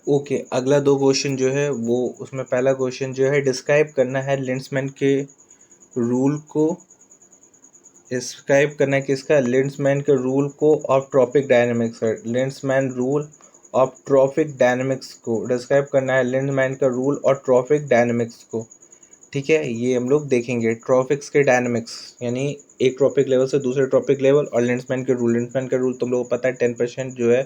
Okay, अगला दो question जो है वो, उसमें पहला क्वेश्चन जो है डिस्क्राइब करना है लिंड्समैन के रूल को, डिस्क्राइब करना है किसका, लिंड्समैन के रूल को ऑफ ट्रॉपिक डायनेमिक्स है। लिंड्समैन रूल ऑफ ट्रॉपिक डायनेमिक्स को डिस्क्राइब करना है, लिंड्समैन का रूल और ट्रॉपिक डायनेमिक्स को। ठीक है, ये हम लोग देखेंगे ट्रॉपिक्स के डायनेमिक्स, यानी एक ट्रॉपिक लेवल से दूसरे ट्रॉपिक लेवल, और लिंड्समैन के रूल। लिंड्समैन का रूल तुम लोगों को पता है 10% जो है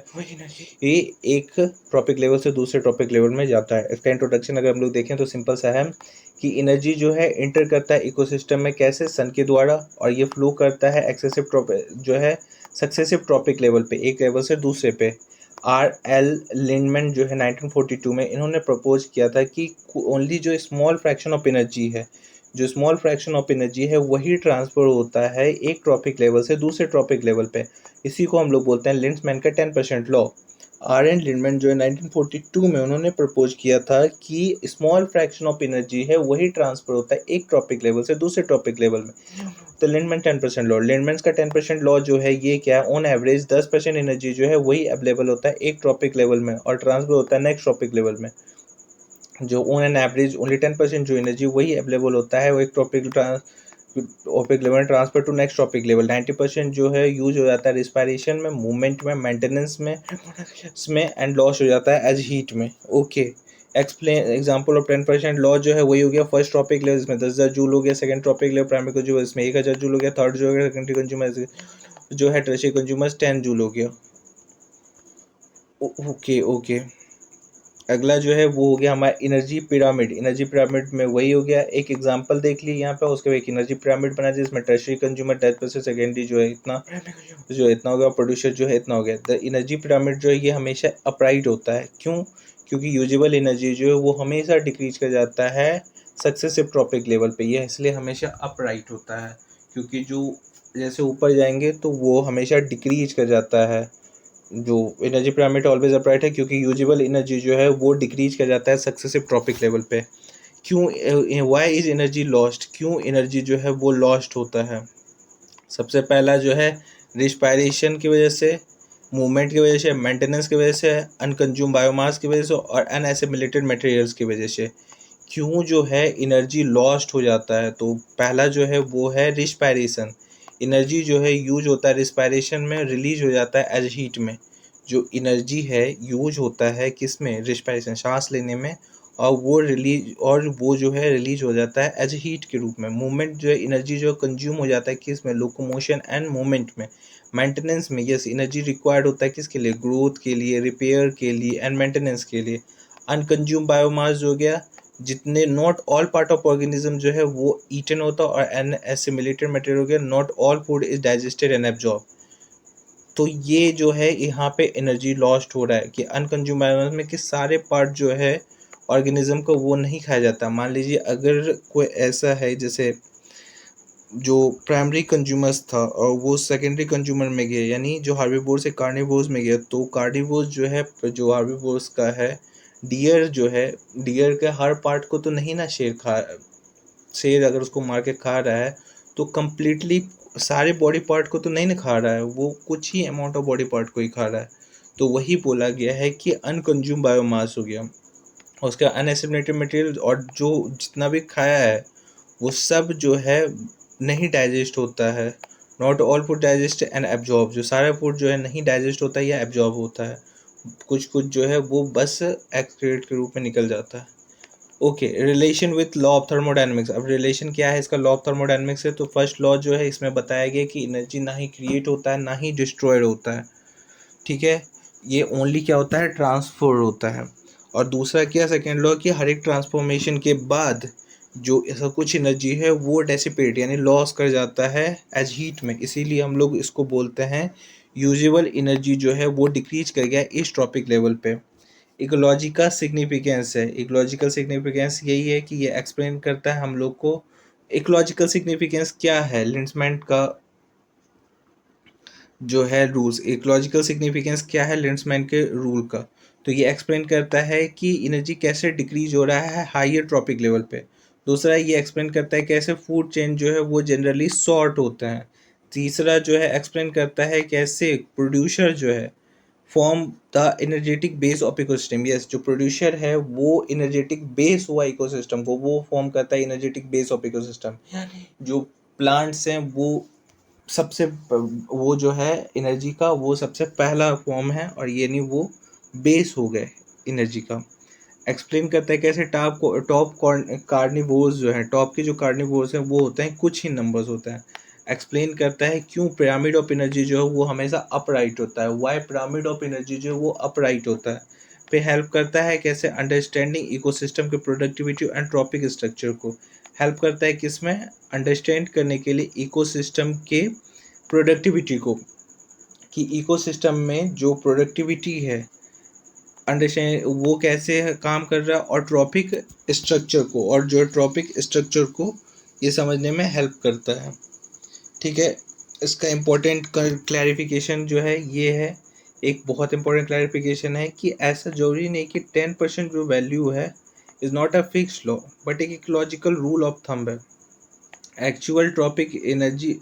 ये एक ट्रॉपिक लेवल से दूसरे ट्रॉपिक लेवल में जाता है। इसका इंट्रोडक्शन अगर हम लोग देखें तो सिंपल सा है कि एनर्जी जो है इंटर करता है इकोसिस्टम में, कैसे, सन के द्वारा, और ये फ्लो करता है एक्सेसिव ट्रॉपिक जो है सक्सेसिव ट्रॉपिक लेवल पे, एक लेवल से दूसरे पे। आर एल लिंडमैन जो है 1942 में इन्होंने प्रपोज किया था कि ओनली जो स्मॉल फ्रैक्शन ऑफ एनर्जी है, जो स्मॉल फ्रैक्शन ऑफ एनर्जी है वही ट्रांसफर होता है एक ट्रॉपिक लेवल से दूसरे ट्रॉपिक लेवल पे। इसी को हम लोग बोलते हैं लिंड्समैन का 10% लॉ। आर एन लिंडमैन जो है 1942 में उन्होंने प्रपोज किया था कि स्मॉल फ्रैक्शन ऑफ एनर्जी है वही ट्रांसफर होता है एक ट्रॉपिक लेवल से दूसरे ट्रॉपिक लेवल में। तो लिंडमैन 10% लॉ, लिंडमैन का 10% लॉ जो है ये क्या है, ऑन एवरेज 10% एनर्जी जो है वही अवेलेबल होता है एक ट्रॉपिक लेवल में और ट्रांसफर होता है नेक्स्ट ट्रॉपिक लेवल में। जो ऑन एन एवरेज ओनली 10% जो एनर्जी वही अवेलेबल होता है वो एक topic level transfer to next topic level. 90% जो है यूज हो जाता है रिस्पायरेशन में, मूवमेंट में, मेंटेनेंस में एंड लॉस हो जाता है एज हीट में। Okay, explain example of 10% law जो है वही हो गया फर्स्ट टॉपिक लेवल में 10,000 जूल हो गया, second topic level primary consumer इसमें 1,000 जूल हो गया, थर्ड जो है सेकेंडरी कंज्यूमर जो है टर्शियरी कंज्यूमर 10 जूल हो गया। ओके ओके, अगला जो है वो हो गया हमारा एनर्जी पिरामिड। एनर्जी पिरामिड में वही हो गया, एक एग्जांपल देख ली यहाँ पे, उसके बाद एक एनर्जी पिरामिड बना जिसमें टर्शियरी कंज्यूमर 10%, सेकेंडरी जो है इतना, जो इतना हो गया, प्रोड्यूसर जो है इतना हो गया। द एनर्जी पिरामिड जो है ये हमेशा अपराइट होता है, क्यों, क्योंकि यूजेबल एनर्जी जो है वो हमेशा डिक्रीज कर जाता है सक्सेसिव ट्रॉपिक लेवल पे, ये इसलिए हमेशा अपराइट होता है, क्योंकि जो जैसे ऊपर जाएंगे तो वो हमेशा डिक्रीज कर जाता है। जो एनर्जी पिरामिड ऑलवेज अपराइट है क्योंकि यूजेबल एनर्जी जो है वो डिक्रीज कर जाता है सक्सेसिव ट्रॉपिक लेवल पे। क्यों, वाई इज एनर्जी लॉस्ट, क्यों एनर्जी जो है वो लॉस्ट होता है। सबसे पहला जो है रिस्पायरेशन की वजह से, मूवमेंट की वजह से, मेंटेनेंस की वजह से, अनकंज्यूम बायोमास की वजह से और अनएसिमिलेटेड मटेरियल्स की वजह से। क्यों जो है एनर्जी लॉस्ट हो जाता है, तो पहला जो है वो है रिस्पायरेशन। एनर्जी जो है यूज होता है रिस्पायरेशन में, रिलीज हो जाता है एज हीट में। जो एनर्जी है यूज होता है किस में, रिस्पायरेशन, सांस लेने में, और वो जो है रिलीज हो जाता है एज हीट के रूप में। मूवमेंट जो है एनर्जी जो कंज्यूम हो जाता है किस में, लोकोमोशन एंड मूवमेंट में। मेंटेनेंस में यस एनर्जी रिक्वायर्ड होता है किसके लिए, ग्रोथ के लिए, रिपेयर के लिए एंड मेंटेनेंस के लिए। अनकंज्यूम बायोमास जो हो गया, जितने, not all part of organism जो है वो ईटन होता है, और एन एसिमिलेटेड मटेरियल हो गया, not all food is digested and absorb. तो ये जो है यहाँ पे एनर्जी लॉस्ट हो रहा है कि अनकंज्यूम बायोमास में कि सारे पार्ट जो है ऑर्गेनिज्म को वो नहीं खाया जाता। मान लीजिए अगर कोई ऐसा है जैसे जो प्राइमरी कंज्यूमर्स था और वो सेकेंडरी कंज्यूमर में गया, यानी जो हार्बीवोर से कार्निवोर्स में गया, तो कार्निवोर्स जो है, जो हार्बीवोर्स का है, डियर जो है, डियर के हर पार्ट को तो नहीं ना शेर खा, शेर अगर उसको मार के खा रहा है तो कम्प्लीटली सारे बॉडी पार्ट को तो नहीं ना खा रहा है, वो कुछ ही अमाउंट ऑफ बॉडी पार्ट को ही खा रहा है। तो वही बोला गया है कि अनकंज्यूम बायोमास हो गया, उसका अनएसिमिलेटेड मटेरियल, और जो जितना भी खाया है वो सब जो है नहीं डाइजेस्ट होता है। Not all food digest and absorb, जो सारा फूड जो है नहीं डाइजेस्ट होता है या एब्जॉर्ब होता है, कुछ कुछ जो है वो बस एक्सक्रीट के रूप में निकल जाता है। Okay, relation with law of thermodynamics. अब रिलेशन क्या है इसका लॉ ऑफ थर्मोडायनेमिक्स से, तो फर्स्ट लॉ जो है इसमें बताया गया कि एनर्जी ना ही क्रिएट होता है ना ही डिस्ट्रॉयड होता है। ठीक है, ये ओनली क्या होता है, ट्रांसफर होता है। और दूसरा क्या, सेकेंड लॉ, कि हर एक ट्रांसफॉर्मेशन के बाद जो ऐसा कुछ एनर्जी है वो डेसिपेट यानी लॉस कर जाता है एज हीट में, इसीलिए हम लोग इसको बोलते हैं यूजेबल एनर्जी जो है वो डिक्रीज कर गया इस ट्रॉपिक लेवल पे। इकोलॉजिकल सिग्निफिकेंस है, इकोलॉजिकल सिग्निफिकेंस यही है कि ये एक्सप्लेन करता है हम लोग को इकोलॉजिकल सिग्निफिकेंस क्या है, लिंड्समैन का जो है रूल्स, इकोलॉजिकल सिग्निफिकेंस क्या है लिंड्समैन के रूल का। तो ये एक्सप्लेन करता है कि एनर्जी कैसे डिक्रीज हो रहा है हायर ट्रॉपिक लेवल पे। दूसरा ये एक्सप्लेन करता है कैसे फूड चेन जो है वो जनरली शॉर्ट होते हैं। तीसरा जो है एक्सप्लेन करता है कैसे प्रोड्यूसर जो है form the energetic base of ecosystem. Yes, जो प्रोड्यूसर है वो एनर्जेटिक बेस हुआ इकोसिस्टम को, वो फॉर्म करता है एनर्जेटिक बेस ऑफ इकोसिस्टम। जो प्लांट्स हैं वो सबसे वो जो है एनर्जी का वो सबसे पहला फॉर्म है, और ये नहीं वो बेस हो गए एनर्जी का। एक्सप्लेन करता है कैसे टॉप कार्निवोर्स जो है, टॉप के जो कार्निवोर्स हैं वो होते हैं कुछ ही नंबर्स होते हैं। एक्सप्लेन करता है क्यों पिरामिड ऑफ एनर्जी जो है वो हमेशा अपराइट होता है, वाई पिरामिड ऑफ एनर्जी जो है वो अपराइट होता है। पे हेल्प करता है कैसे अंडरस्टैंडिंग इकोसिस्टम के प्रोडक्टिविटी एंड ट्रॉपिक स्ट्रक्चर को। हेल्प करता है किसमें, अंडरस्टैंड करने के लिए इकोसिस्टम के प्रोडक्टिविटी को, कि इकोसिस्टम में जो प्रोडक्टिविटी है अंडरस्टैंड वो कैसे काम कर रहा है, और ट्रॉपिक स्ट्रक्चर को, और जो ट्रॉपिक स्ट्रक्चर को ये समझने में हेल्प करता है। ठीक है, इसका इम्पोर्टेंट क्लैरिफिकेशन जो है ये है, एक बहुत इंपॉर्टेंट क्लैरिफिकेशन है कि ऐसा जरूरी नहीं कि 10% जो वैल्यू है is not a fix law, but एक इकोलॉजिकल रूल ऑफ थंब है। Actual trophic energy,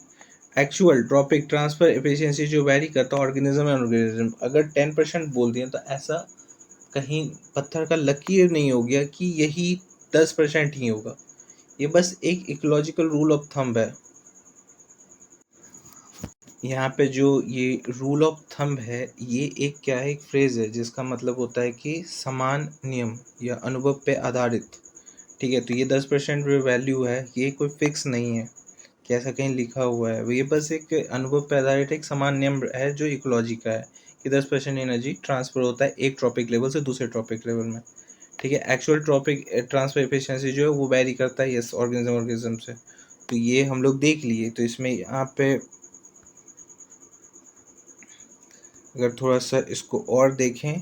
actual trophic transfer efficiency जो वेरी करता है ऑर्गेनिज्म एंड ऑर्गेनिज्म, अगर 10% बोल दिए तो ऐसा कहीं पत्थर का लकीर नहीं हो गया कि यही 10% ही होगा, ये बस एक इकोलॉजिकल रूल ऑफ थंब है। यहाँ पे जो ये रूल ऑफ थंब है ये एक क्या है, एक फ्रेज है जिसका मतलब होता है कि समान नियम या अनुभव पे आधारित। ठीक है, तो ये 10% जो वैल्यू है ये कोई फिक्स नहीं है कि ऐसा कहीं लिखा हुआ है, ये बस एक अनुभव पे आधारित एक समान नियम है जो इकोलॉजी का है कि 10% एनर्जी ट्रांसफर होता है एक ट्रॉपिक लेवल से दूसरे ट्रॉपिक लेवल में। ठीक है, एक्चुअल ट्रॉपिक ट्रांसफर एफिशिएंसी जो है वो वेरी करता है यस ऑर्गेनिज्म से। तो ये हम लोग देख लिए। तो इसमें यहाँ पे अगर थोड़ा सा इसको और देखें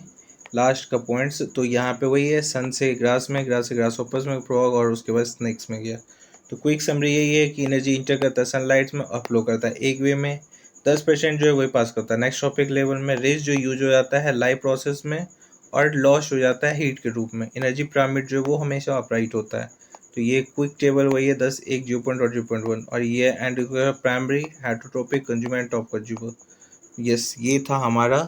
लास्ट का पॉइंट्स, तो यहाँ पे वही है, सन से ग्रास में, ग्रास से ग्रास ऑपर्स में फ्रॉग, और उसके बाद स्नेक्स में गया। तो क्विक समरी यही है कि एनर्जी इंटर करता है सनलाइट में और फ्लो करता है एक वे में, 10% जो है वही पास करता है नेक्स्ट टॉपिक लेवल में। रेस जो यूज हो जाता है लाइव प्रोसेस में और लॉस हो जाता है हीट के रूप में। एनर्जी पिरामिड जो है वो हमेशा अपराइट होता है। तो ये क्विक टेबल वही है 10, 1, 0.1 और 0.1, और ये and primary heterotrophic consumer and top consumer. Yes, ये था हमारा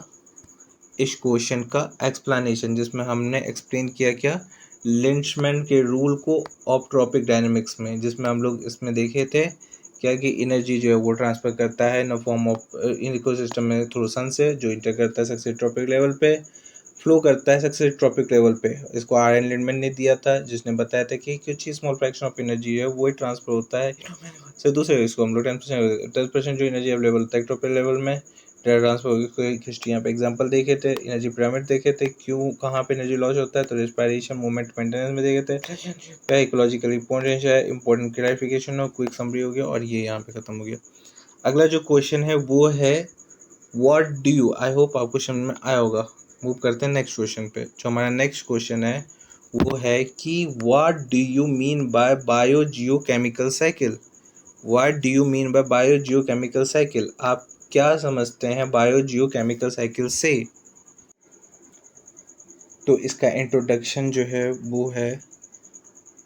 इस क्वेश्चन का एक्सप्लेनेशन, जिसमें हमने एक्सप्लेन किया क्या, लिंचमैन के रूल को ऑफ ट्रॉपिक डायनेमिक्स में, जिसमें हम लोग इसमें देखे थे क्या कि एनर्जी जो है वो ट्रांसफर करता है in form of in ecosystem में थ्रू सन से, जो इंटर करता है सक्सेसिव ट्रॉपिक लेवल पे, फ्लो करता है सक्सेसिव ट्रॉपिक लेवल पे। इसको आर एन लिंडमैन ने दिया था, जिसने बताया था कि कुछ ही स्मॉल फ्रैक्शन ऑफ एनर्जी है वो ही ट्रांसफर होता है से दूसरे। इसको हम लोग 10% जो एनर्जी अवेलेबल होता है ट्रॉपिक लेवल में ट्रांसफर की हिस्ट्री यहाँ पे एग्जांपल देखे थे, एनर्जी पिरामिड देखे थे, क्यों कहाँ पे एनर्जी लॉस होता है, तो रेस्पिरेशन मूवमेंट मेंटेनेंस में देखे थे, क्या इकोलॉजिकल इंपॉर्टेंस है, इंपॉर्टेंट क्लैरिफिकेशन हो, क्विक समरी हो गया, और ये यहाँ पे खत्म हो गया। अगला जो क्वेश्चन है वो है what do you, I hope आपको समझ में आया होगा। मूव करते हैं नेक्स्ट क्वेश्चन पे। जो हमारा नेक्स्ट क्वेश्चन है वो है कि what do you mean by bio Jio chemical cycle. What do you mean by bio Jio chemical cycle, आप क्या समझते हैं बायो जियो केमिकल साइकिल से। तो इसका इंट्रोडक्शन जो है वो है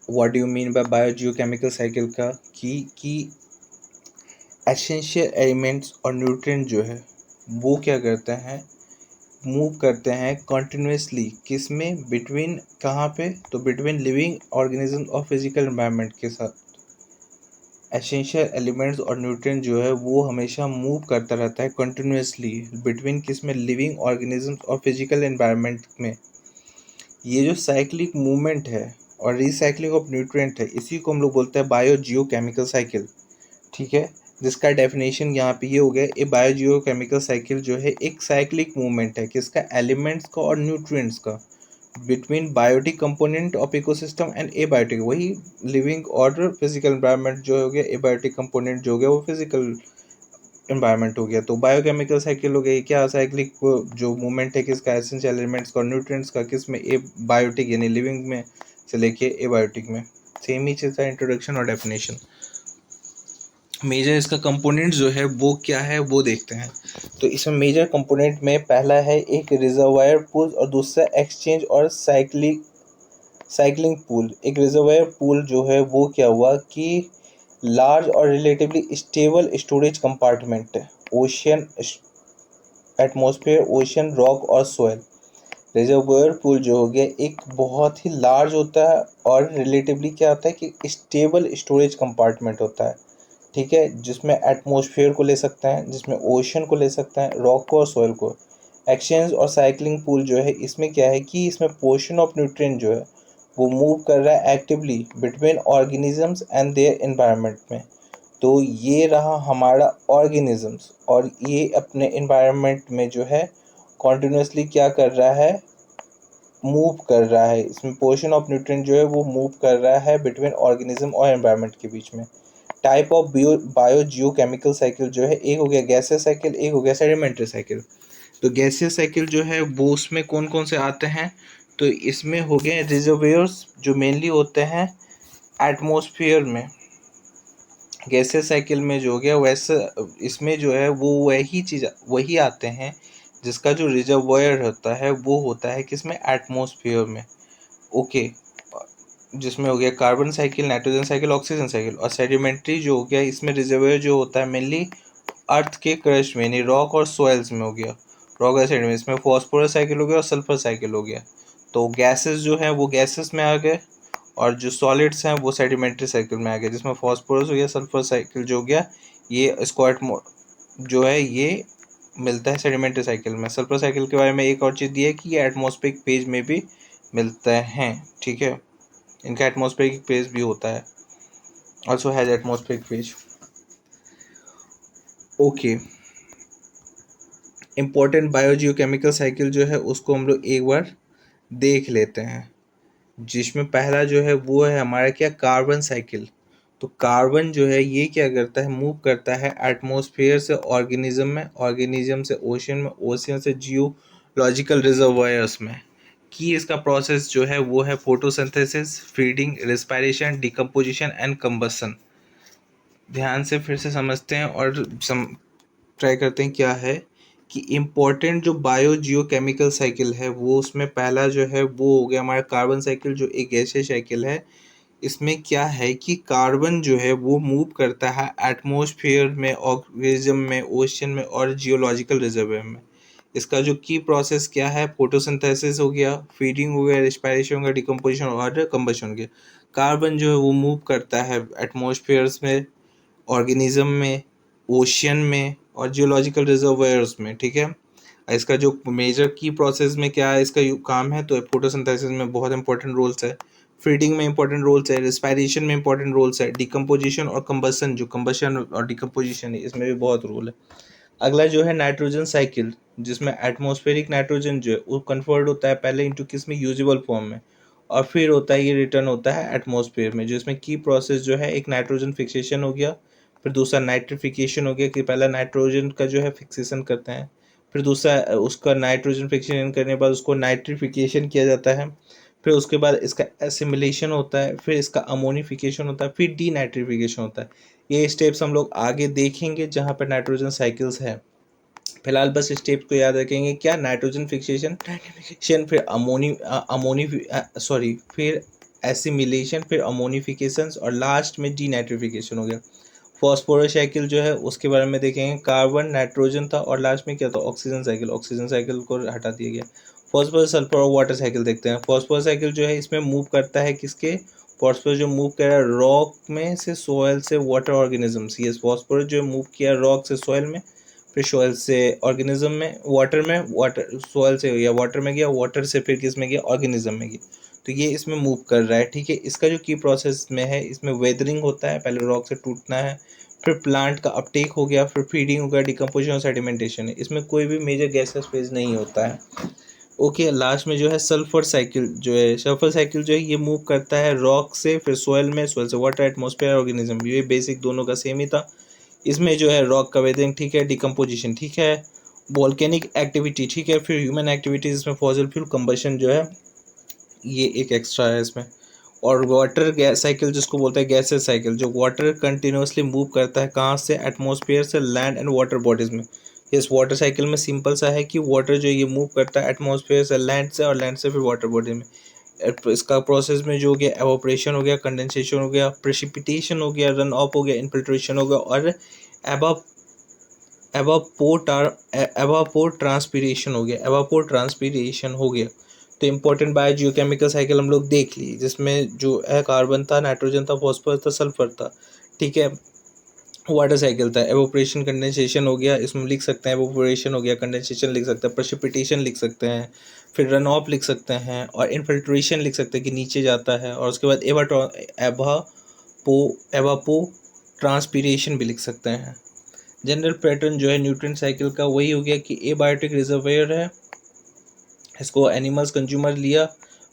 what do you mean by bio Jio chemical cycle का, कि एसेंशियल एलिमेंट्स और न्यूट्रिएंट जो है वो क्या करते हैं, मूव करते हैं कॉन्टिन्यूसली, किस में, बिटवीन, कहाँ पे, तो बिटवीन लिविंग ऑर्गेनिज्म और फिजिकल एनवायरनमेंट के साथ। एसेंशियल एलिमेंट्स और न्यूट्रिएंट जो है वो हमेशा मूव करता रहता है कंटिन्यूसली बिटवीन किस में, लिविंग ऑर्गेनिजम्स और फिजिकल एनवायरनमेंट में। ये जो साइक्लिक मूवमेंट है और रिसाइकलिंग ऑफ न्यूट्रिएंट है, इसी को हम लोग बोलते हैं बायो जियो केमिकल साइकिल। ठीक है, जिसका डेफिनेशन यहाँ पे ये हो गया, ए बायो जियो केमिकल साइकिल जो है एक साइक्लिक मूवमेंट है किसका, एलिमेंट्स का और न्यूट्रिएंट्स का, between biotic component of ecosystem and abiotic, वही लिविंग और फिजिकल एनवायरनमेंट जो हो गया, एबायोटिक कंपोनेंट जो हो गया वो फिजिकल एनवायरनमेंट हो गया। तो बायोकेमिकल साइकिल हो गई, क्या साइक्लिक जो मूवमेंट है किसका, एसेंशियल एलिमेंट्स का और न्यूट्रिएंट्स का, किस में, ए बायोटिक यानी लिविंग में से लेके एबायोटिक में। सेम ही चीज़ था इंट्रोडक्शन और डेफिनेशन। मेजर इसका कंपोनेंट जो है वो क्या है वो देखते हैं। तो इसमें मेजर कंपोनेंट में पहला है एक रिजर्वायर पूल और दूसरा एक्सचेंज और साइक्लिंग पूल। एक रिजर्वायर पूल जो है वो क्या हुआ कि लार्ज और relatively stable storage compartment, ocean atmosphere, ocean, rock और सोयल। रिजर्वोयर पूल जो हो गया एक बहुत ही लार्ज होता है और रिलेटिवली क्या होता है कि स्टेबल स्टोरेज कंपार्टमेंट होता है, ठीक है, जिसमें एटमॉस्फेयर को ले सकते हैं, जिसमें ओशन को ले सकते हैं, रॉक को और सोयल को। एक्सचेंज और साइक्लिंग पूल जो है इसमें क्या है कि इसमें पोर्शन ऑफ न्यूट्रिएंट जो है वो मूव कर रहा है actively between organisms and their environment में। तो ये रहा हमारा ऑर्गेनिजम्स, और ये अपने एनवायरनमेंट में जो है कॉन्टिन्यूसली क्या कर रहा है, मूव कर रहा है। इसमें पोर्शन ऑफ न्यूट्रिएंट जो है वो मूव कर रहा है बिटवीन ऑर्गेनिज्म और एनवायरनमेंट के बीच में। Type of bio Jio chemical cycle जो है, एक हो गया गैसियस साइकिल, एक हो गया सेडिमेंट्री साइकिल। तो गैसियस साइकिल जो है वो उसमें कौन कौन से आते हैं, तो इसमें हो गए रिजर्वेयर्स जो मेनली होते हैं एटमॉस्फेयर में। गैसियस साइकिल में जो हो गया वैसे इसमें जो है वो वही आते हैं जिसका जो रिजर्वायर होता है वो होता है किसमें, एटमॉस्फेयर में। ओके, जिसमें हो गया carbon cycle, nitrogen cycle, oxygen cycle. और सेडिमेंट्री जो हो गया इसमें रिजर्वायर जो होता है मेनली अर्थ के क्रस्ट में, यानी रॉक और सॉइल्स में हो गया, रॉक और सेडिमेंट। इसमें फॉस्फोरस साइकिल हो गया और सल्फर साइकिल हो गया। तो गैसेस जो है वो गैसेस में आ गए, और जो सॉलिड्स हैं वो सेडिमेंट्री साइकिल में आ गए, जिसमें फॉस्फोरस हो गया, सल्फर साइकिल जो हो गया ये स्क्वाट जो है ये मिलता है सेडिमेंट्री साइकिल में। सल्फर साइकिल के बारे में एक और चीज़ दी है कि ये एटमॉस्फेरिक फेज में भी मिलता है, ठीक है, इनका एटमॉस्फेरिक फेज भी होता है, also has atmospheric phase. Okay, important biogeochemical cycle जो है उसको हम लोग एक बार देख लेते हैं, जिसमें पहला जो है वो है हमारा क्या, कार्बन साइकिल। तो कार्बन जो है ये क्या करता है, मूव करता है एटमॉस्फेयर से ऑर्गेनिज्म में, ऑर्गेनिज्म से ओशन में, ओशन से जियोलॉजिकल रिजर्वायर्स में। की इसका प्रोसेस जो है वो है photosynthesis, feeding, respiration, decomposition and combustion. ध्यान से फिर से समझते हैं और ट्राई करते हैं क्या है कि इम्पोर्टेंट जो बायो जियो केमिकल साइकिल है वो उसमें पहला जो है वो हो गया हमारा कार्बन साइकिल, जो एक गैसीय साइकिल है। इसमें क्या है कि कार्बन जो है वो मूव करता है एटमॉस्फेयर में, ऑर्गेनिज्म में, ओशन में और जियोलॉजिकल रिजर्वायर में। इसका जो की प्रोसेस क्या है, फोटोसिंथेसिस हो गया, फीडिंग हो गया, रेस्पिरेशन हो गया, डिकम्पोजिशन और कंबशन हो गया। कार्बन जो है वो मूव करता है एटमॉस्फेयर्स में, ऑर्गेनिज्म में, ओशियन में और जियोलॉजिकल रिजर्वायर्स में, ठीक है। इसका जो मेजर की प्रोसेस में क्या है इसका काम है, तो फोटोसिंथेसिस में बहुत इंपॉर्टेंट रोल्स है, फीडिंग में इंपॉर्टेंट रोल्स है, रेस्पिरेशन में इंपॉर्टेंट रोल्स है, डिकम्पोजिशन और कंबसन, जो कंबशन और डिकम्पोजिशन है इसमें भी बहुत रोल है। अगला जो है नाइट्रोजन साइकिल, जिसमें एटमॉस्फेरिक नाइट्रोजन जो है वो कन्वर्ट होता है पहले इंटू किस में, यूजेबल फॉर्म में, और फिर होता है ये रिटर्न होता है एटमॉस्फेयर में। जो इसमें की प्रोसेस जो है, एक नाइट्रोजन फिक्सेशन हो गया, फिर दूसरा नाइट्रिफिकेशन हो गया कि पहला नाइट्रोजन का जो है फिक्सेशन करते हैं, फिर दूसरा उसका नाइट्रोजन फिक्सेशन करने के बाद उसको नाइट्रिफिकेशन किया जाता है, फिर उसके बाद इसका एसिमिलेशन होता है, फिर इसका अमोनिफिकेशन होता है, फिर डीनाइट्रिफिकेशन होता है। ये स्टेप्स हम लोग आगे देखेंगे जहाँ पर नाइट्रोजन साइकिल्स है। फिलहाल बस स्टेप को याद रखेंगे, क्या, नाइट्रोजन फिक्सेशन, फिर अमोनी सॉरी फिर एसिमिलेशन, फिर अमोनिफिकेशन और लास्ट में डीनाइट्रिफिकेशन हो गया। फॉस्फोरस साइकिल जो है उसके बारे में देखेंगे, कार्बन, नाइट्रोजन था और लास्ट में क्या था, ऑक्सीजन साइकिल। ऑक्सीजन साइकिल को हटा दिया गया। फॉस्फोरस, सल्फर और वाटर साइकिल देखते हैं। फॉस्फोरस साइकिल जो है इसमें मूव करता है किसके, फॉस्फोरस जो मूव कर रहा है रॉक में से, सोयल से, वाटर ऑर्गेनिजम्स। ये फॉस्फोरस जो मूव किया रॉक से सोयल में, फिर सोयल से ऑर्गेनिज्म में, वाटर सोयल से या वाटर में गया, वाटर से फिर किस में गया, ऑर्गेनिज्म में गया। तो ये इसमें मूव कर रहा है, ठीक है। इसका जो की प्रोसेस में है इसमें वेदरिंग होता है, पहले रॉक से टूटना है, फिर प्लांट का अपटेक हो गया, फिर फीडिंग हो गया, डिकम्पोजिशन और सेडिमेंटेशन है। इसमें कोई भी मेजर गैसेस फेज नहीं होता है। ओके, लास्ट में जो है सल्फर साइकिल जो है, सल्फर साइकिल जो है ये मूव करता है रॉक से, फिर सोयल में, सोयल से वाटर, एटमॉस्फेयर, ऑर्गेनिज्म। ये बेसिक दोनों का सेम ही था। इसमें जो है रॉक का वेदरिंग, ठीक है, डिकम्पोजिशन, ठीक है, वोल्केनिक एक्टिविटी, ठीक है, फिर ह्यूमन एक्टिविटीज इसमें फॉसिल फ्यूल कंबशन जो है ये एक एक्स्ट्रा है इसमें। और वाटर गैस साइकिल जिसको बोलते हैं गैसेस साइकिल, जो वाटर कंटिन्यूसली मूव करता है कहाँ से, एटमॉस्फेयर से लैंड एंड वाटर बॉडीज में। इस वाटर साइकिल में सिंपल सा है कि वाटर जो ये मूव करता है एटमॉस्फेयर से लैंड से, और लैंड से फिर वाटर बॉडी में। इसका प्रोसेस में जो हो गया, एवोपरेशन हो गया, कंडेंसेशन हो गया, प्रेसिपिटेशन हो गया, रन ऑफ हो गया, इनफिल्ट्रेशन हो गया और एबव एवापोर ट्रांसपीरेशन हो गया, एवापोर ट्रांसपीरेशन हो गया। तो इम्पोर्टेंट बायोजियोकेमिकल साइकिल हम लोग देख लिए, जिसमें जो है कार्बन था, नाइट्रोजन था, फॉस्फोरस था, सल्फर था, ठीक है। वाटर साइकिल था, एवोपरेशन कंडेंसेशन हो गया, इसमें लिख सकते हैं एवोपरेशन हो गया, कंडेंसेशन लिख सकते हैं, प्रेसिपिटेशन लिख सकते हैं, फिर रन ऑफ लिख सकते हैं, और इनफिल्ट्रेशन लिख सकते हैं कि नीचे जाता है, और उसके बाद एवापो ट्रांसपीरेशन भी लिख सकते हैं। जनरल पैटर्न जो है न्यूट्रिएंट साइकिल का वही हो गया कि एबायोटिक रिजर्वायर है, इसको एनिमल्स कंज्यूमर लिया,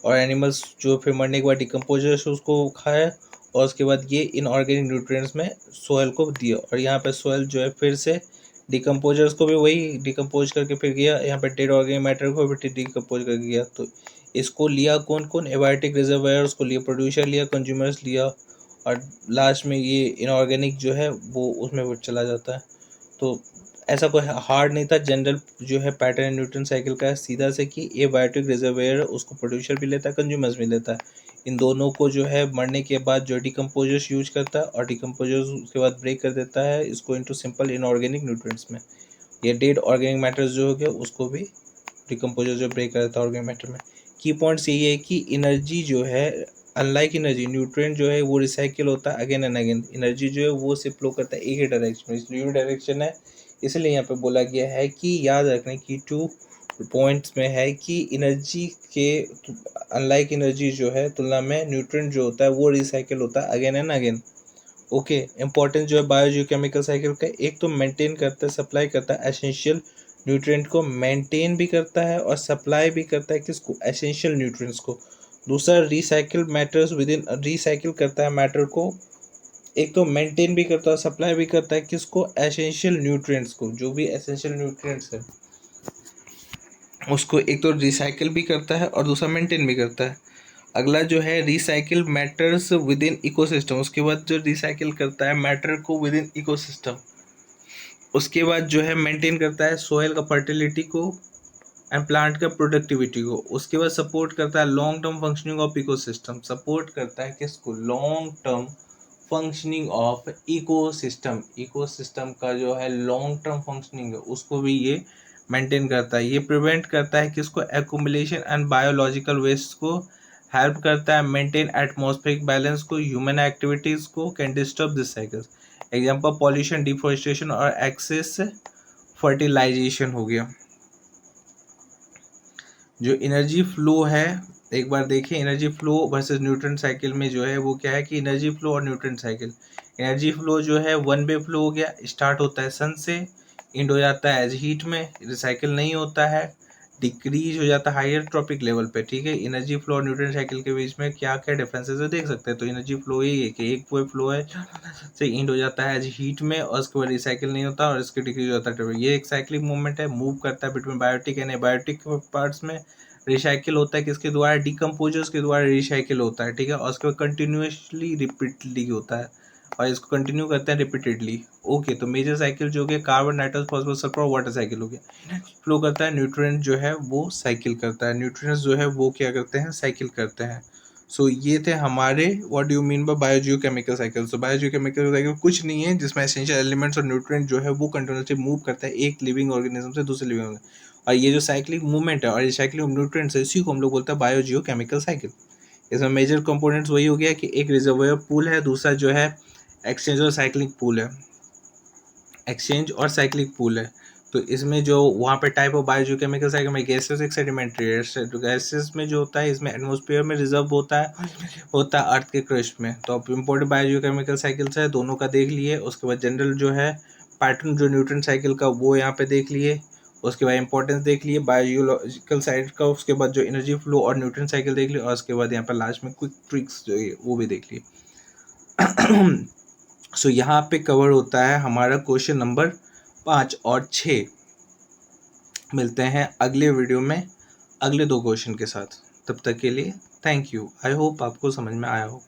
और एनिमल्स जो फिर मरने के बाद डिकम्पोजर से उसको खाया, और उसके बाद ये इनऑर्गेनिक न्यूट्रिएंट्स में सोयल को दिया, और यहाँ पे सोयल जो है फिर से डिकम्पोजर्स को भी वही डिकम्पोज करके फिर गया, यहाँ पे डेड ऑर्गेनिक मैटर को भी डिकम्पोज करके गया। तो इसको लिया कौन कौन, एबायोटिक रिजर्वायर्स को लिया, प्रोड्यूसर लिया, कंज्यूमर्स लिया, और लास्ट में ये इनऑर्गेनिक जो है वो उसमें वो चला जाता है। तो ऐसा कोई हार्ड नहीं था, जनरल जो है पैटर्न न्यूट्रन साइकिल का सीधा से कि एबायोटिक रिजर्वायर उसको प्रोड्यूसर भी लेता है, कंज्यूमर्स भी लेता है। इन दोनों को जो है मरने के बाद जो डिकम्पोजर्स यूज करता है, और डिकम्पोजर्स उसके बाद ब्रेक कर देता है इसको इनटू सिंपल इनऑर्गेनिक न्यूट्रिएंट्स में। ये डेड ऑर्गेनिक मैटर्स जो हो गया उसको भी डिकम्पोजर जो ब्रेक कर देता है ऑर्गेनिक मैटर में। की पॉइंट्स यही है कि एनर्जी जो है, अनलाइक एनर्जी, न्यूट्रिएंट जो है वो रिसाइकिल होता है अगेन एंड अगेन। एनर्जी जो है वो सिर्फ फ्लो करता है एक ही डायरेक्शन में, इसलिए डायरेक्शन है, इसलिए यहाँ पे बोला गया है कि याद रखने की 2 पॉइंट्स में है कि एनर्जी के अनलाइक एनर्जी जो है तुलना में न्यूट्रिएंट जो होता है वो रिसाइकिल होता है again and again. Okay, importance जो है बायोजियोकेमिकल साइकिल का, एक तो मेंटेन करता है, सप्लाई करता है एसेंशियल न्यूट्रिएंट को, मेंटेन भी करता है और सप्लाई भी करता है किसको, एसेंशियल न्यूट्रिएंट्स को। दूसरा recycle matters with in, recycle करता है मैटर को, एक तो मेंटेन भी करता है, सप्लाई भी करता है किसको, एसेंशियल न्यूट्रिएंट्स को, जो भी एसेंशियल न्यूट्रिएंट्स है उसको एक तो रिसाइकिल भी करता है और दूसरा मेंटेन भी करता है। अगला जो है recycle matters with in ecosystem, उसके बाद जो रिसाइकिल करता है मैटर को विद इन इकोसिस्टम, उसके बाद जो है मेंटेन करता है सोयल का फर्टिलिटी को एंड प्लांट का प्रोडक्टिविटी को, उसके बाद सपोर्ट करता है long term functioning of ecosystem, support करता है किसको, long term functioning of ecosystem, ecosystem का जो है लॉन्ग टर्म फंक्शनिंग है उसको भी ये मेंटेन करता है। ये प्रिवेंट करता है किसको, एक्यूमुलेशन एंड बायोलॉजिकल वेस्ट को, हेल्प करता है मेंटेन एटमॉस्फेरिक बैलेंस को, ह्यूमन एक्टिविटीज को can disturb this cycles. Example pollution, deforestation और एक्सेस फर्टिलाइजेशन हो गया। जो एनर्जी फ्लो है, एक बार देखिए energy flow versus nutrient cycle में जो है वो क्या है कि एनर्जी फ्लो और न्यूट्रिएंट साइकिल, एनर्जी फ्लो जो है वन वे फ्लो हो गया, स्टार्ट होता है सन से, एंड हो जाता है एज हीट में, रिसाइकिल नहीं होता है, डिक्रीज हो जाता है हायर ट्रॉपिक लेवल पे, ठीक है। एनर्जी फ्लो और न्यूट्रिएंट साइकिल के बीच में क्या क्या डिफरेंसेस है देख सकते हैं। तो एनर्जी फ्लो यही है कि एक वो फ्लो है से एंड हो जाता है एज हीट में, और उसके बाद रिसाइकिल नहीं होता और इसके डिक्रीज होता है। ये एक साइक्लिक मूवमेंट है, मूव करता है between biotic and abiotic parts में। रिसाइकिल होता है किसके द्वारा, डिकम्पोजर्स के द्वारा रिसाइकिल होता है, ठीक है। और उसके बाद कंटिन्यूसली रिपीटली होता है, और इसको कंटिन्यू करते हैं रिपीटेडली। ओके, तो मेजर साइकिल जो है कार्बन, नाइट्रोजन, फॉस्फोरस, सल्फर और वाटर साइकिल हो गया। फ्लो करता है न्यूट्रिएंट जो है वो साइकिल करता है, न्यूट्रिएंट्स जो है वो क्या करते हैं, साइकिल करते हैं। सो ये थे हमारे what do you mean by biogeochemical cycle. So biogeochemical cycle कुछ नहीं है जिसमें एसेंशियल एलिमेंट्स और न्यूट्रिएंट जो है वो कंटिन्यूसली मूव करता है एक लिविंग ऑर्गेनिज्म से दूसरे लिविंग, और ये जो साइक्लिक मूवमेंट है और ये साइक्लिक न्यूट्रिएंट्स है इसी को हम लोग बोलते हैं बायोजियोकेमिकल साइकिल। इसमें मेजर कंपोनेंट्स वही हो गया कि एक रिजर्वायर पूल है, दूसरा जो है एक्सचेंज और साइक्लिक पूल है, एक्सचेंज और साइक्लिक पूल है। तो इसमें जो वहाँ पे टाइप ऑफ बायोजियोकेमिकल साइकिल में गैसेस एक सेडिमेंट्री है, तो गैसेस में जो होता है इसमें एटमॉस्फेयर में रिजर्व होता है अर्थ के क्रस्ट में। तो अब इम्पोर्टेंट बायोजियोकेमिकल साइकिल्स है दोनों का देख लिए। उसके बाद जनरल जो है पैटर्न जो न्यूट्रिएंट साइकिल का वो यहाँ पे देख लिए। उसके बाद इंपॉर्टेंस देख लिए बायोलॉजिकल साइड का, उसके बाद जो एनर्जी फ्लो और न्यूट्रिएंट साइकिल देख लिए, और उसके बाद यहाँ पर लास्ट में क्विक ट्रिक्स जो है वो भी देख लिए। सो यहाँ पे कवर होता है हमारा क्वेश्चन नंबर 5 और 6। मिलते हैं अगले वीडियो में अगले 2 क्वेश्चन के साथ। तब तक के लिए थैंक यू। आई होप आपको समझ में आया हो।